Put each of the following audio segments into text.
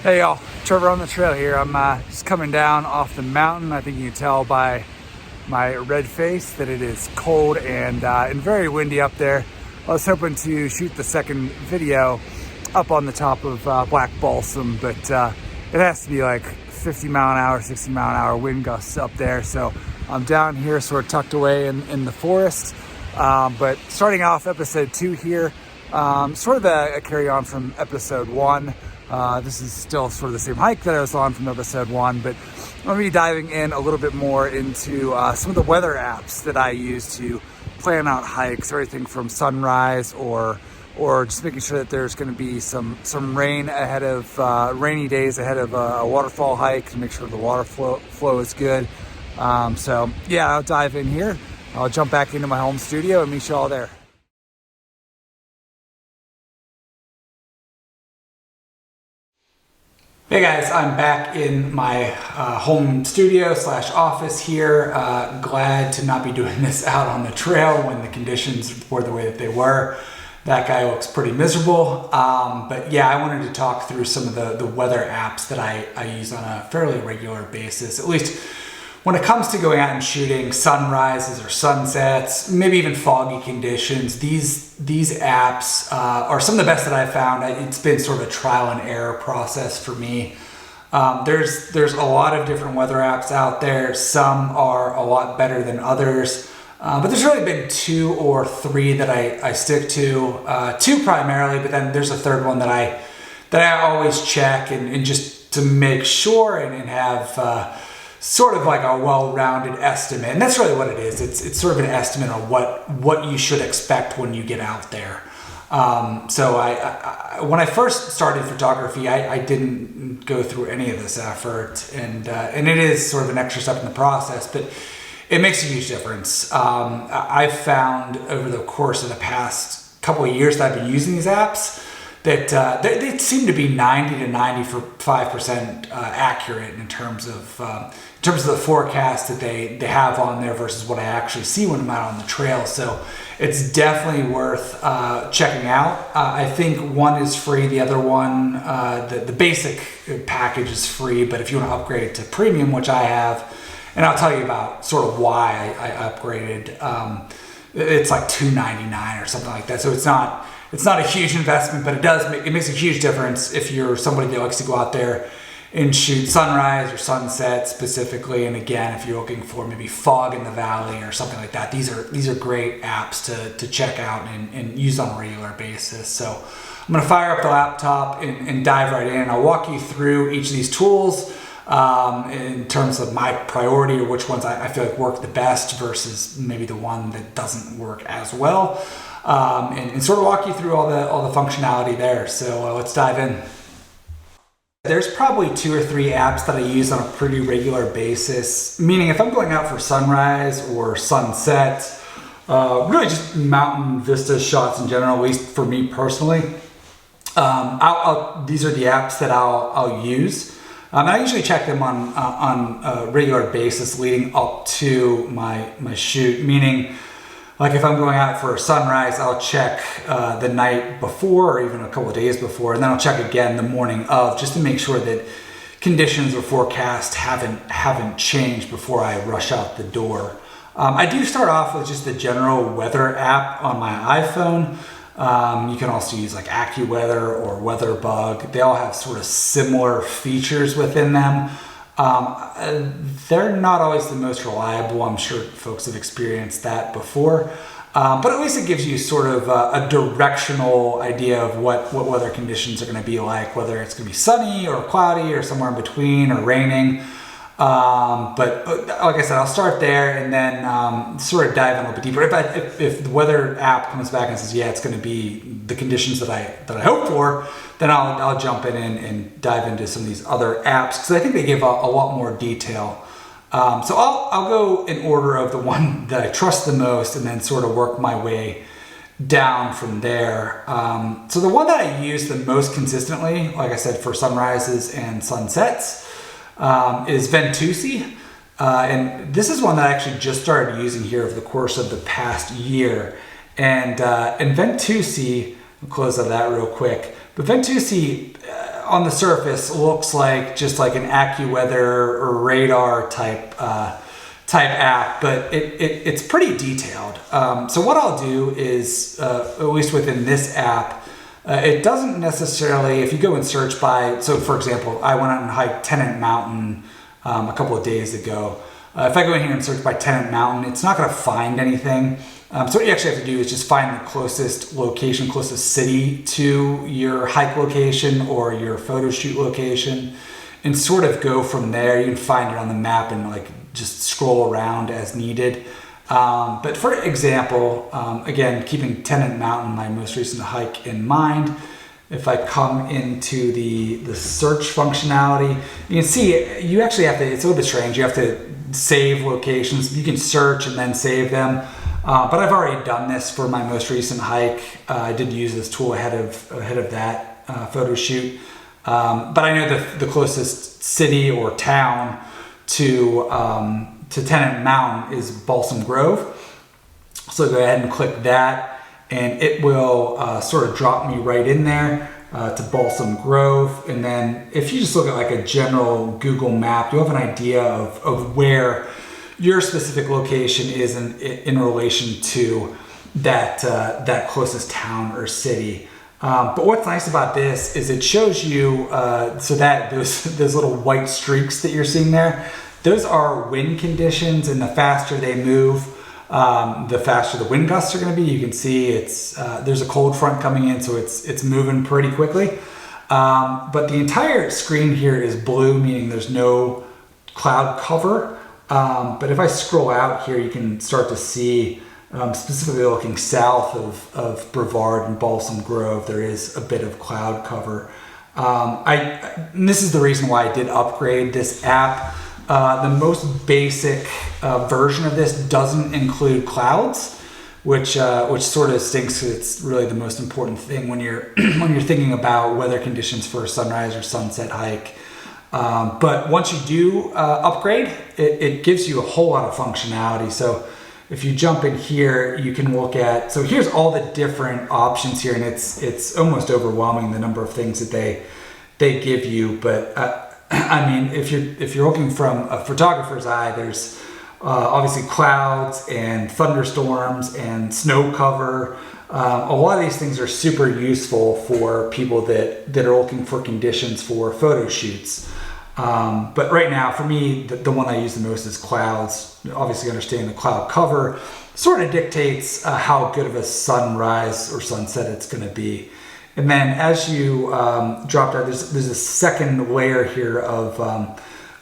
Hey y'all, Trevor on the trail here. I'm just coming down off the mountain. I think you can tell by my red face that it is cold and very windy up there. I was hoping to shoot the second video up on the top of Black Balsam, but it has to be like 50 mile an hour, 60 mile an hour wind gusts up there. So I'm down here sort of tucked away in the forest. But starting off episode 2 here, sort of a carry on from episode 1. This is still sort of the same hike that I was on from episode 1, but I'm going to be diving in a little bit more into some of the weather apps that I use to plan out hikes, everything from sunrise or just making sure that there's going to be some rain ahead of rainy days ahead of a waterfall hike to make sure the water flow is good. So yeah, I'll dive in here. I'll jump back into my home studio and meet you all there. Hey guys, I'm back in my home studio / office here. Glad to not be doing this out on the trail when the conditions were the way that they were. That guy looks pretty miserable. But yeah, I wanted to talk through some of the weather apps that I use on a fairly regular basis, at least when it comes to going out and shooting sunrises or sunsets, maybe even foggy conditions. These apps are some of the best that I've found. It's been sort of a trial and error process for me. There's a lot of different weather apps out there. Some are a lot better than others, but there's really been 2 or 3 that I stick to. 2 primarily, but then there's a third one that I always check and just to make sure and have sort of like a well-rounded estimate. And that's really what it is. It's sort of an estimate on what you should expect when you get out there. So I when I first started photography, I didn't go through any of this effort, and it is sort of an extra step in the process, but it makes a huge difference. I've found over the course of the past couple of years that I've been using these apps that they seem to be 90 to 95% accurate in terms of the forecast that they have on there versus what I actually see when I'm out on the trail. So it's definitely worth checking out. I think one is free, the other one, the basic package is free, but if you want to upgrade to premium, which I have, and I'll tell you about sort of why I upgraded, it's like $2.99 or something like that. So it's not a huge investment, but it makes a huge difference if you're somebody that likes to go out there and shoot sunrise or sunset specifically. And again, if you're looking for maybe fog in the valley or something like that, these are great apps to check out and use on a regular basis. So I'm going to fire up the laptop and dive right in. I'll walk you through each of these tools in terms of my priority or which ones I feel like work the best versus maybe the one that doesn't work as well. And sort of walk you through all the functionality there. So let's dive in. There's probably 2 or 3 apps that I use on a pretty regular basis, meaning if I'm going out for sunrise or sunset, really just mountain vista shots in general, at least for me personally. These are the apps that I'll use. And I usually check them on a regular basis leading up to my shoot, meaning like if I'm going out for a sunrise, I'll check the night before or even a couple of days before, and then I'll check again the morning of just to make sure that conditions or forecast haven't changed before I rush out the door. I do start off with just the general weather app on my iPhone. You can also use like AccuWeather or WeatherBug. They all have sort of similar features within them. They're not always the most reliable. I'm sure folks have experienced that before. But at least it gives you sort of a directional idea of what weather conditions are going to be like, whether it's going to be sunny or cloudy or somewhere in between or raining. But like I said, I'll start there and then sort of dive in a little bit deeper. If the weather app comes back and says, yeah, it's going to be the conditions that I hope for, then I'll jump in and dive into some of these other apps because I think they give a lot more detail. So I'll go in order of the one that I trust the most and then sort of work my way down from there. So the one that I use the most consistently, like I said, for sunrises and sunsets, is Ventusi. And this is one that I actually just started using here over the course of the past year. And Ventusi, I'll close out of that real quick. But Ventusi on the surface looks like just like an AccuWeather or radar type app, but it's pretty detailed. So what I'll do is, at least within this app, it doesn't necessarily, if you go and search by, so for example, I went out and hiked Tennant Mountain a couple of days ago. If I go in here and search by Tennant Mountain, it's not going to find anything. So what you actually have to do is just find the closest location, closest city to your hike location or your photo shoot location, and sort of go from there. You can find it on the map and like just scroll around as needed. But for example, again, keeping Tennant Mountain, my most recent hike, in mind, if I come into the search functionality, you can see you actually have to, it's a little bit strange, you have to save locations. You can search and then save them. But I've already done this for my most recent hike. I did use this tool ahead of that photo shoot. But I know the closest city or town to Tennant Mountain is Balsam Grove. So go ahead and click that, and it will sort of drop me right in there to Balsam Grove. And then if you just look at like a general Google map, you'll have an idea of where your specific location is in relation to that closest town or city. But what's nice about this is it shows you, so that those little white streaks that you're seeing there, those are wind conditions, and the faster they move, the faster the wind gusts are going to be. You can see there's a cold front coming in, so it's moving pretty quickly. But the entire screen here is blue, meaning there's no cloud cover. But if I scroll out here, you can start to see, specifically looking south of Brevard and Balsam Grove, there is a bit of cloud cover. And this is the reason why I did upgrade this app. The most basic version of this doesn't include clouds, which sort of stinks. It's really the most important thing when you're thinking about weather conditions for a sunrise or sunset hike. But once you do upgrade, it gives you a whole lot of functionality. So if you jump in here, you can look at, so here's all the different options here, and it's almost overwhelming, the number of things that they give you. But I mean, if you're looking from a photographer's eye, there's obviously clouds and thunderstorms and snow cover. A lot of these things are super useful for people that are looking for conditions for photo shoots. But right now, for me, the one I use the most is clouds. Obviously, understanding the cloud cover sort of dictates how good of a sunrise or sunset it's going to be. And then as you drop down, there's a second layer here of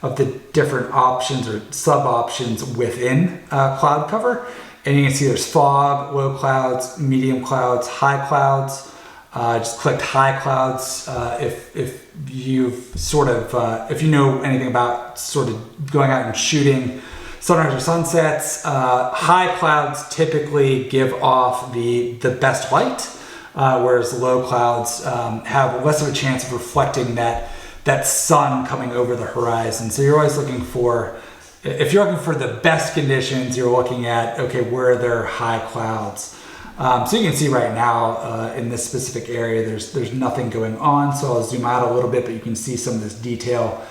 the different options or sub options within cloud cover. And you can see there's fog, low clouds, medium clouds, high clouds. Just clicked high clouds. If you've sort of, if you know anything about sort of going out and shooting sunrise or sunsets, high clouds typically give off the best light, whereas low clouds have less of a chance of reflecting that sun coming over the horizon. So you're always looking for, if you're looking for the best conditions, you're looking at, okay, where are there high clouds? So you can see right now in this specific area, there's nothing going on. So I'll zoom out a little bit, but you can see some of this detail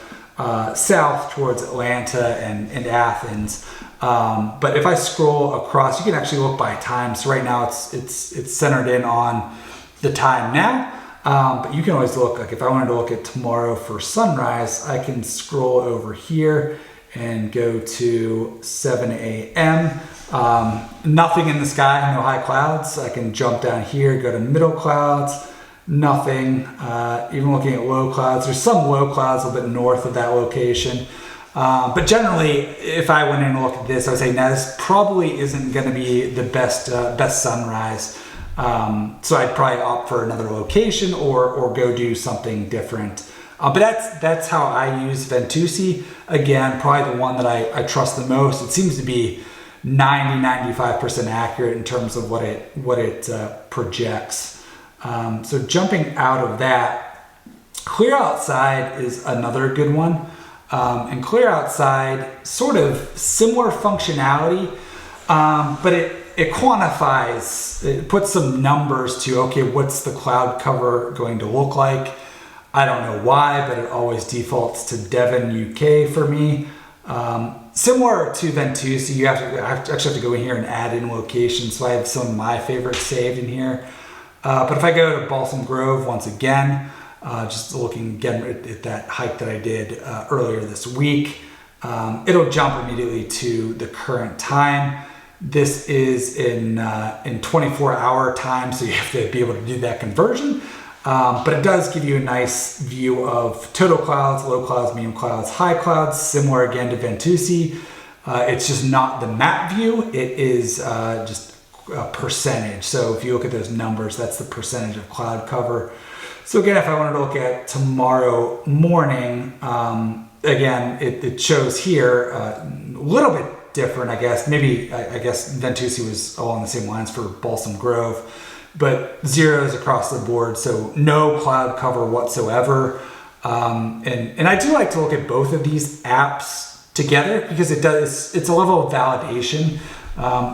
south towards Atlanta and Athens. But if I scroll across, you can actually look by time. So right now it's centered in on the time now. But you can always look, like if I wanted to look at tomorrow for sunrise, I can scroll over here and go to 7 a.m. Nothing in the sky, no high clouds. I can jump down here, go to middle clouds, nothing. Even looking at low clouds, there's some low clouds a little bit north of that location. But generally, if I went in and looked at this, I would say, now this probably isn't going to be the best sunrise. So I'd probably opt for another location or go do something different. But that's how I use Ventusi. Again, probably the one that I trust the most. It seems to be 95% accurate in terms of what it projects. So jumping out of that, Clear Outside is another good one. And Clear Outside, sort of similar functionality, but it quantifies, it puts some numbers to, okay, what's the cloud cover going to look like? I don't know why, but it always defaults to Devon, UK for me. Similar to Ventusi, I actually have to go in here and add in locations, so I have some of my favorites saved in here. But if I go to Balsam Grove once again, just looking again at that hike that I did earlier this week, it'll jump immediately to the current time. This is in 24-hour time, so you have to be able to do that conversion. But it does give you a nice view of total clouds, low clouds, medium clouds, high clouds, similar again to Ventusi. It's just not the map view, it is just a percentage. So if you look at those numbers, that's the percentage of cloud cover. So again, if I wanted to look at tomorrow morning, again, it shows here a little bit different, I guess. Maybe, I guess Ventusi was along the same lines for Balsam Grove, but zeros across the board, so no cloud cover whatsoever. And I do like to look at both of these apps together because it's a level of validation.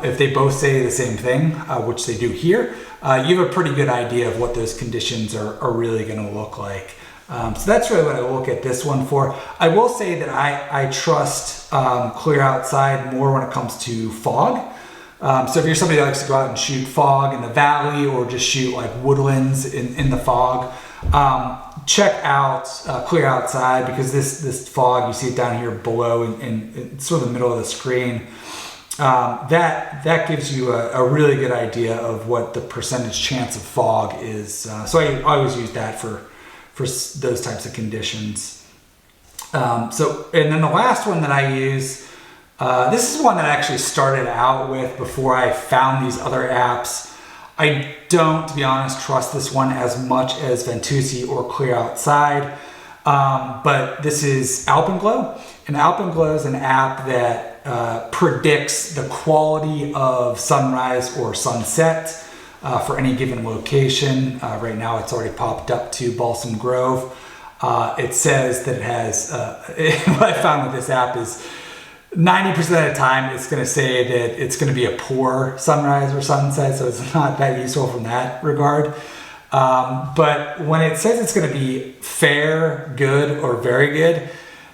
If they both say the same thing, which they do here, you have a pretty good idea of what those conditions are really going to look like. So that's really what I look at this one for. I will say that I trust Clear Outside more when it comes to fog. So if you're somebody that likes to go out and shoot fog in the valley or just shoot like woodlands in the fog, check out Clear Outside, because this fog, you see it down here below in sort of the middle of the screen. That gives you a really good idea of what the percentage chance of fog is. So I always use that for those types of conditions. And then the last one that I use, this is one that I actually started out with before I found these other apps. I don't, to be honest, trust this one as much as Ventusi or Clear Outside, but this is Alpenglow. And Alpenglow is an app that predicts the quality of sunrise or sunset for any given location. Right now it's already popped up to Balsam Grove. It says that it has, what I found with this app is 90% of the time it's going to say that it's going to be a poor sunrise or sunset, so it's not that useful from that regard. But when it says it's going to be fair, good, or very good,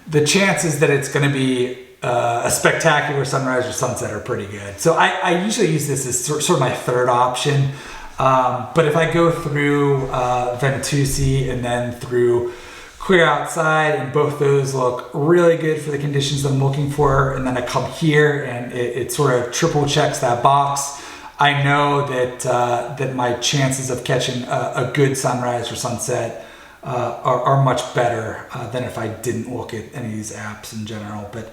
the chances that it's going to be a spectacular sunrise or sunset are pretty good. So I usually use this as sort of my third option. But if I go through Ventusi and then through Clear Outside, and both those look really good for the conditions that I'm looking for, and then I come here and it sort of triple checks that box, I know that my chances of catching a good sunrise or sunset are much better than if I didn't look at any of these apps in general. But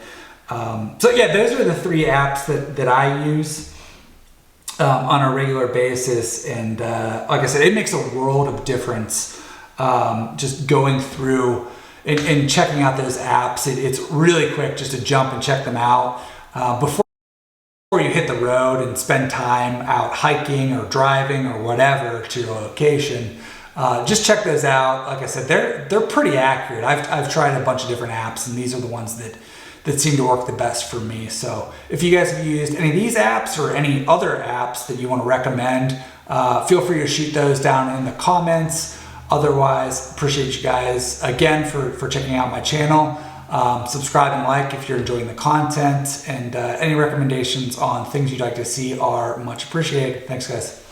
so yeah, those are the three apps that I use on a regular basis, and like I said, it makes a world of difference just going through and checking out those apps. It's really quick just to jump and check them out before you hit the road and spend time out hiking or driving or whatever to your location. Just check those out. Like I said, they're pretty accurate. I've tried a bunch of different apps, and these are the ones that seem to work the best for me. So if you guys have used any of these apps or any other apps that you want to recommend, feel free to shoot those down in the comments. Otherwise, appreciate you guys again for checking out my channel. Subscribe and like if you're enjoying the content, and any recommendations on things you'd like to see are much appreciated. Thanks, guys.